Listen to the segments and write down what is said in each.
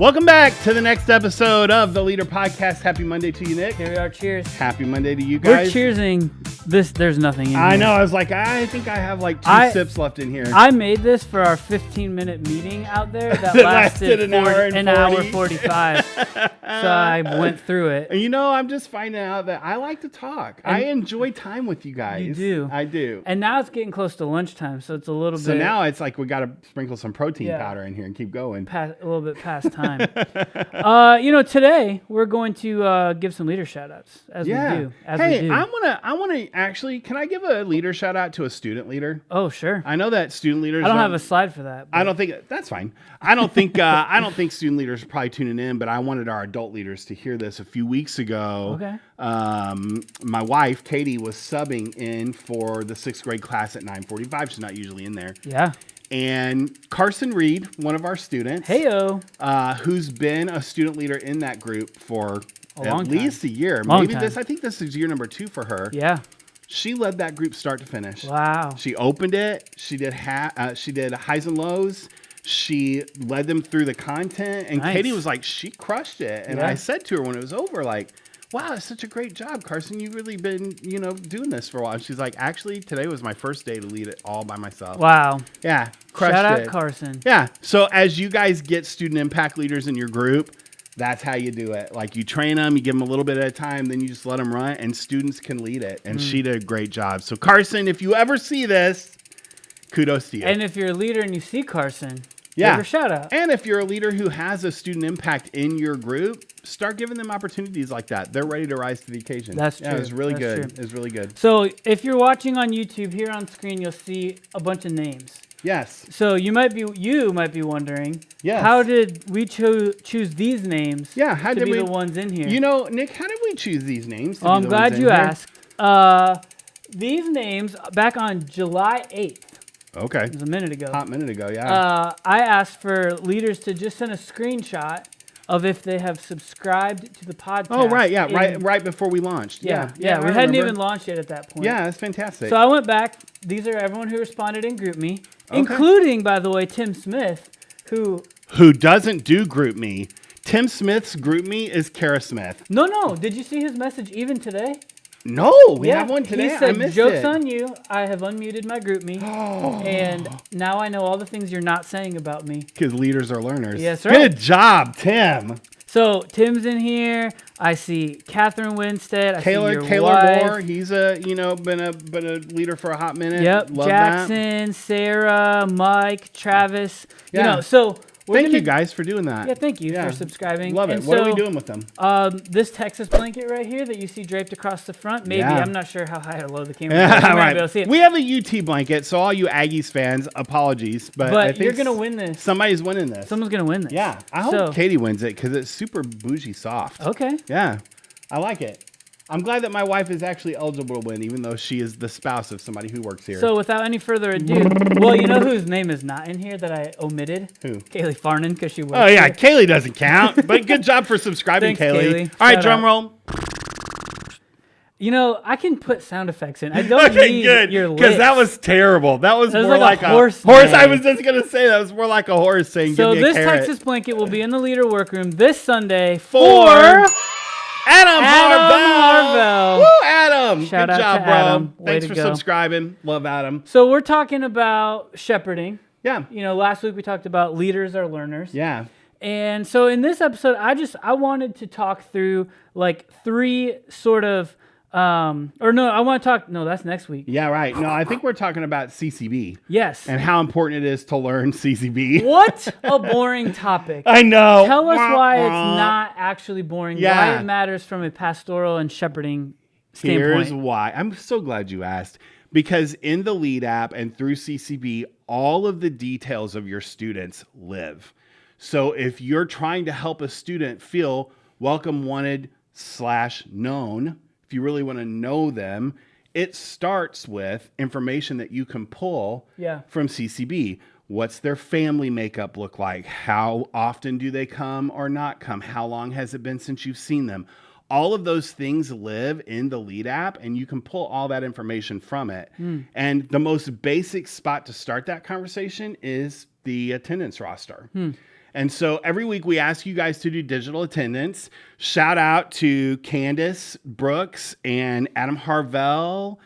Welcome back to the next episode of the Leader Podcast. Happy Monday to you, Nick. Here we are. Cheers. Happy Monday to you guys. We're cheersing this. There's nothing in here. I know. I was like, I think I have like two sips left in here. I made this for our 15-minute meeting out there that lasted an hour 45. So I went through it. And you know, I'm just finding out that I like to talk. And I enjoy time with you guys. You do. I do. And now it's getting close to lunchtime, so it's a little bit. So now it's like we got to sprinkle some protein powder in here and keep going. A little bit past time. Today we're going to give some leader shout outs as we do. I want to actually, can I give a leader shout out to a student leader? Oh, sure. I know that student leaders. I don't have a slide for that. I don't think that's fine. I don't think student leaders are probably tuning in, but I wanted our adult leaders to hear this a few weeks ago. Okay. My wife, Katie, was subbing in for the 6th grade class at 9:45. She's not usually in there. Yeah. And Carson Reed, one of our students, who's been a student leader in that group for at least a year. I think this is year number 2 for her. Yeah. She led that group start to finish. Wow. She opened it. She did highs and lows. She led them through the content. And Katie was like, she crushed it. And I said to her when it was over, like, wow, it's such a great job, Carson. You've really been, doing this for a while. And she's like, actually, today was my first day to lead it all by myself. Wow. Yeah. Crushed it. Shout out Carson. Yeah. So as you guys get student impact leaders in your group, that's how you do it. Like you train them, you give them a little bit at a time, then you just let them run, and students can lead it. And she did a great job. So Carson, if you ever see this, kudos to you. And if you're a leader and you see Carson, give her a shout out. And if you're a leader who has a student impact in your group, start giving them opportunities like that. They're ready to rise to the occasion. That's true. It was really good. True. It was really good. So if you're watching on YouTube, here on screen, you'll see a bunch of names. Yes. So you might be wondering, how did we choose these names to be the ones in here? Nick, how did we choose these names? I'm glad you asked. These names, back on July 8th. Okay. It was a minute ago. Hot minute ago, yeah. I asked for leaders to just send a screenshot of if they have subscribed to the podcast. Oh, right, yeah, right before we launched. Yeah, we hadn't even launched yet at that point. Yeah, that's fantastic. So I went back. These are everyone who responded in GroupMe, including, by the way, Tim Smith, who doesn't do GroupMe. Tim Smith's GroupMe is Kara Smith. No. Did you see his message even today? No, we have one today. He said, I missed "Joke's it. on you. I have unmuted my GroupMe, and now I know all the things you're not saying about me." Because leaders are learners. Yes, right. Good job, Tim. So Tim's in here. I see Catherine Winstead. I see your Kaylor wife. Moore. He's been a leader for a hot minute. Yep. Love Jackson, that. Sarah, Mike, Travis. Yeah. So. Thank you guys for doing that. Yeah, thank you for subscribing. Love it. What are we doing with them? This Texas blanket right here that you see draped across the front. Maybe I'm not sure how high or low the camera is. Right. We have a UT blanket, so all you Aggies fans, apologies, but I think you're gonna win this. Somebody's winning this. Someone's gonna win this. Yeah, I hope Katie wins it because it's super bougie soft. Okay. Yeah, I like it. I'm glad that my wife is actually eligible to win, even though she is the spouse of somebody who works here. So without any further ado, well, you know whose name is not in here that I omitted? Who? Kaylee Farnan, because she works here. Kaylee doesn't count, but good job for subscribing, Thanks, Kaylee. All right, drum roll. I can put sound effects in. I don't need your lips. Because that was terrible. That was more like a horse. I was just going to say that was more like a horse saying, give me a carrot. So this Texas blanket will be in the leader workroom this Sunday for Adam Harvell. Woo, Adam. Shout Good out job, to bro. Adam. Thanks for subscribing. Love Adam. So we're talking about shepherding. Yeah. Last week we talked about leaders are learners. Yeah. And so in this episode, I wanted to talk through like 3 sort of that's next week. Yeah, right. No, I think we're talking about CCB. Yes. And how important it is to learn CCB. What a boring topic. I know. Tell us why it's not actually boring, why it matters from a pastoral and shepherding standpoint. Here's why. I'm so glad you asked. Because in the Lead app and through CCB, all of the details of your students live. So if you're trying to help a student feel welcome, wanted, /known, if you really want to know them, it starts with information that you can pull from CCB. What's their family makeup look like? How often do they come or not come? How long has it been since you've seen them? All of those things live in the Lead app, and you can pull all that information from it. And the most basic spot to start that conversation is the attendance roster. And so every week we ask you guys to do digital attendance. Shout out to Candace Brooks and Adam Harvell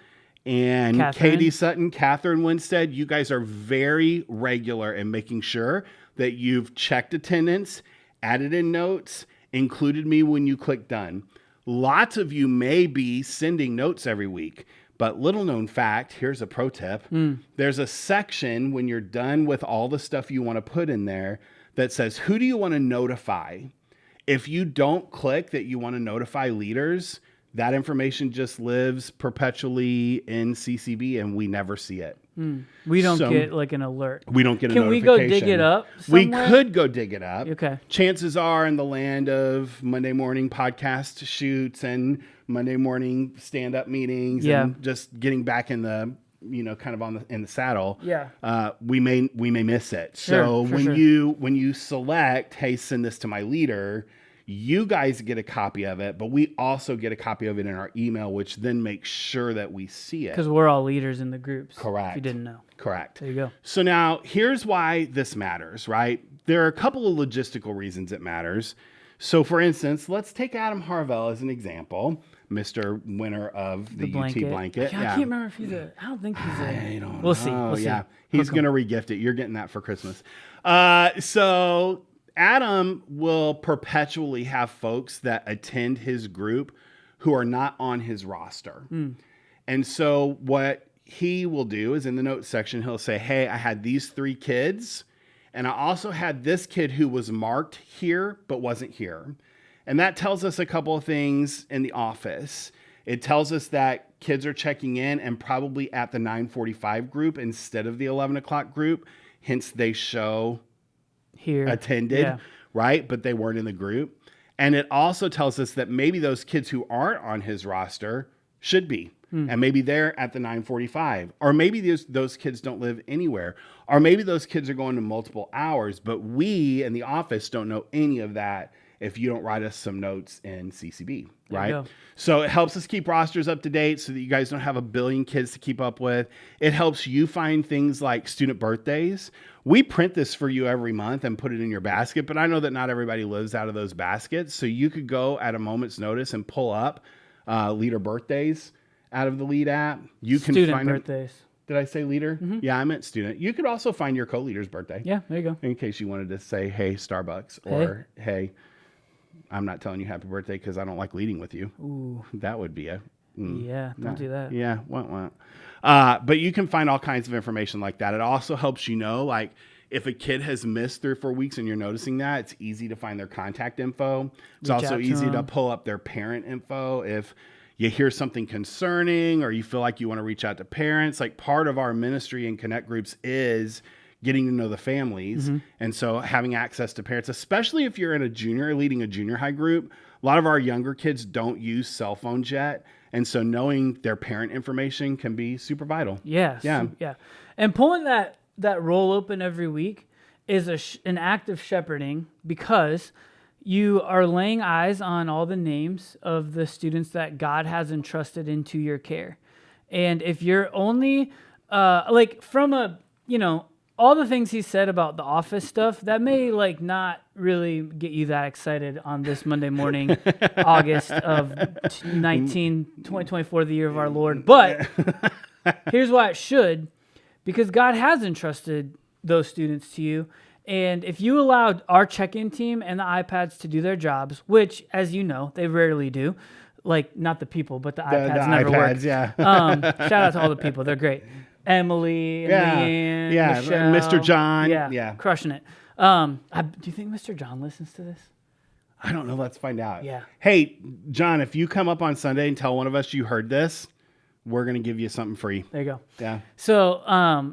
and Catherine. Katie Sutton, Catherine Winstead. You guys are very regular in making sure that you've checked attendance, added in notes, included me when you click done. Lots of you may be sending notes every week, but little known fact, here's a pro tip. There's a section when you're done with all the stuff you want to put in there that says, who do you want to notify? If you don't click that you want to notify leaders, that information just lives perpetually in CCB and we never see it. We don't get like an alert. We don't get a Can notification. we go dig it up somewhere? We could go dig it up. Okay. Chances are in the land of Monday morning podcast shoots and Monday morning stand-up meetings and just getting back in the, kind of in the saddle. Yeah. We may miss it. Sure, so when you select, hey, send this to my leader, you guys get a copy of it, but we also get a copy of it in our email, which then makes sure that we see it. Because we're all leaders in the groups. Correct. If you didn't know. Correct. There you go. So now here's why this matters, right? There are a couple of logistical reasons it matters. So for instance, let's take Adam Harvell as an example, Mr. Winner of the UT blanket. I can't remember if he's I don't think he's I don't We'll see. know. We'll see. Yeah. He's going to regift it. You're getting that for Christmas. So Adam will perpetually have folks that attend his group who are not on his roster. And so what he will do is in the notes section, he'll say, hey, I had these 3 kids, and I also had this kid who was marked here but wasn't here. And that tells us a couple of things in the office. It tells us that kids are checking in and probably at the 9:45 group instead of the 11 o'clock group. Hence, they show here attended, right? But they weren't in the group. And it also tells us that maybe those kids who aren't on his roster should be. And maybe they're at the 9:45. Or maybe those kids don't live anywhere. Or maybe those kids are going to multiple hours. But we in the office don't know any of that if you don't write us some notes in CCB, right? So it helps us keep rosters up to date so that you guys don't have a billion kids to keep up with. It helps you find things like student birthdays. We print this for you every month and put it in your basket, but I know that not everybody lives out of those baskets. So you could go at a moment's notice and pull up leader birthdays out of the Lead app. You can student find birthdays. Did I say leader? Yeah, I meant student. You could also find your co-leader's birthday. Yeah, there you go. In case you wanted to say, hey, Starbucks, or hey, I'm not telling you happy birthday because I don't like leading with you. Ooh. That would be yeah, don't do that. Yeah, but you can find all kinds of information like that. It also helps you know, like, if a kid has missed 3 or 4 weeks and you're noticing that, it's easy to find their contact info. It's also easy to pull up their parent info. If you hear something concerning or you feel like you want to reach out to parents, like part of our ministry and connect groups is getting to know the families. And so having access to parents, especially if you're in leading a junior high group, a lot of our younger kids don't use cell phones yet. And so knowing their parent information can be super vital. Yes. Yeah. And pulling that roll open every week is an act of shepherding because you are laying eyes on all the names of the students that God has entrusted into your care. And if you're only from all the things he said about the office stuff, that may not really get you that excited on this Monday morning, August of 2024, the year of our Lord. But here's why it should, because God has entrusted those students to you. And if you allowed our check-in team and the iPads to do their jobs, which, as you know, they rarely do, not the people, but the iPads never work. Yeah. Shout out to all the people. They're great. Emily, and Leanne, Michelle, Mr. John. Yeah, crushing it. Do you think Mr. John listens to this? I don't know. Let's find out. Yeah. Hey, John, if you come up on Sunday and tell one of us you heard this, we're going to give you something free. There you go. Yeah. So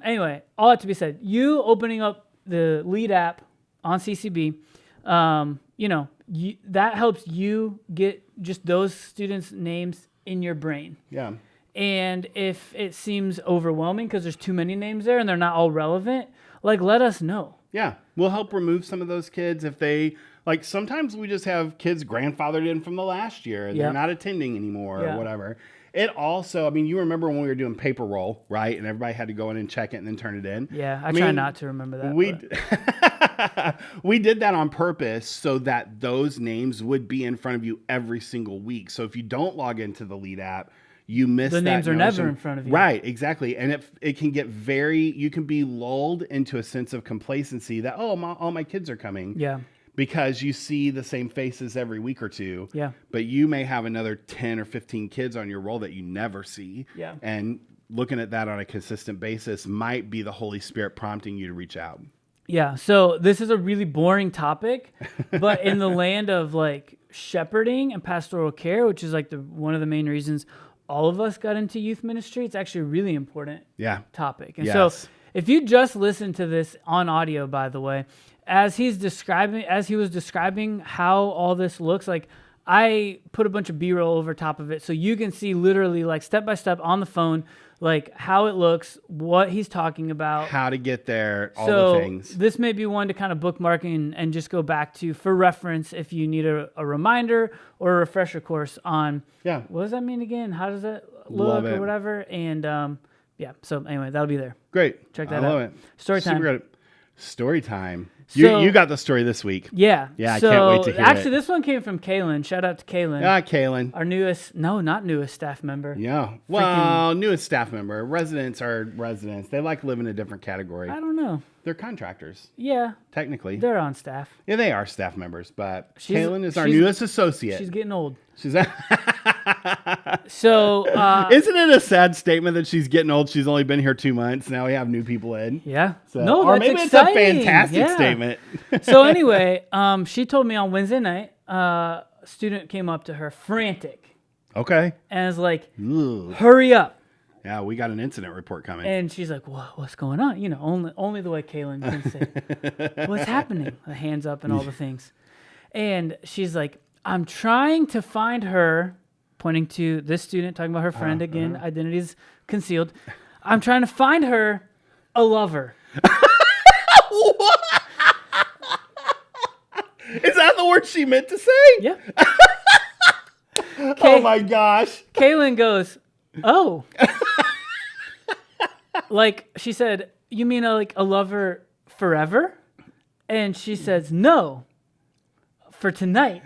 anyway, all that to be said, you opening up the Lead app on CCB, that helps you get just those students' names in your brain. Yeah. And if it seems overwhelming because there's too many names there and they're not all relevant, let us know. Yeah. We'll help remove some of those kids if they, sometimes we just have kids grandfathered in from the last year and they're not attending anymore or whatever. It also, you remember when we were doing paper roll, right? And everybody had to go in and check it and then turn it in. Yeah, I try not to remember that. We did that on purpose so that those names would be in front of you every single week. So if you don't log into the Lead app, you miss The that names are notion. never in front of you. Right, exactly. And it can get you can be lulled into a sense of complacency that, oh, all my kids are coming. Yeah. Because you see the same faces every week or two. Yeah. But you may have another 10 or 15 kids on your roll that you never see. Yeah. And looking at that on a consistent basis might be the Holy Spirit prompting you to reach out. Yeah. So this is a really boring topic, but in the land of like shepherding and pastoral care, which is like one of the main reasons all of us got into youth ministry, it's actually a really important topic. And so if you just listen to this on audio, by the way, as he was describing how all this looks, like I put a bunch of B-roll over top of it so you can see literally like step by step on the phone, like how it looks, what he's talking about, how to get there, all the things. This may be one to kind of bookmark and just go back to for reference if you need a reminder or a refresher course on what does that mean again? How does that look or whatever? And so anyway, that'll be there. Great. Check that out. I love it. Story time. Super good. Story time. So, you got the story this week. Yeah. Yeah, I can't wait to hear actually, it. this one came from Kaylin. Shout out to Kaylin. Kaylin. Our not newest staff member. Yeah. Well, newest staff member. Residents are residents. They like live in a different category. I don't know. They're contractors. Yeah. Technically. They're on staff. Yeah, they are staff members, but Kaylin is our newest associate. She's getting old. So, isn't it a sad statement that she's getting old? She's only been here 2 months. Now we have new people in. Yeah. So, no, or that's maybe exciting. It's a fantastic statement. So anyway, she told me on Wednesday night, a student came up to her frantic. Okay. And was like, hurry up. Yeah, we got an incident report coming. And she's like, what's going on? You know, only the way Kaylin can say, what's happening? The hands up and all the things. And she's like, I'm trying to find her, pointing to this student, talking about her friend again, identities concealed. I'm trying to find her a lover. What? Is that the word she meant to say? Yeah. Oh my gosh. Kaylin goes, oh. Like, she said, you mean like a lover forever? And she says, no, for tonight.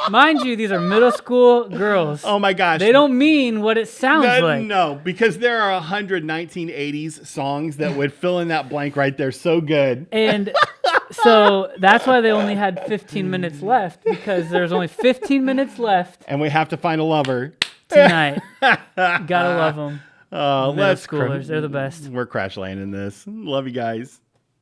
Mind you, these are middle school girls. Oh my gosh. They don't mean what it sounds like. No, because there are 100 1980s songs that would fill in that blank right there so good. And so that's why they only had 15 minutes left, because there's only 15 minutes left. And we have to find a lover. Tonight. Gotta love them. Oh, Middle schoolers, they're the best. We're crash landing this. Love you guys.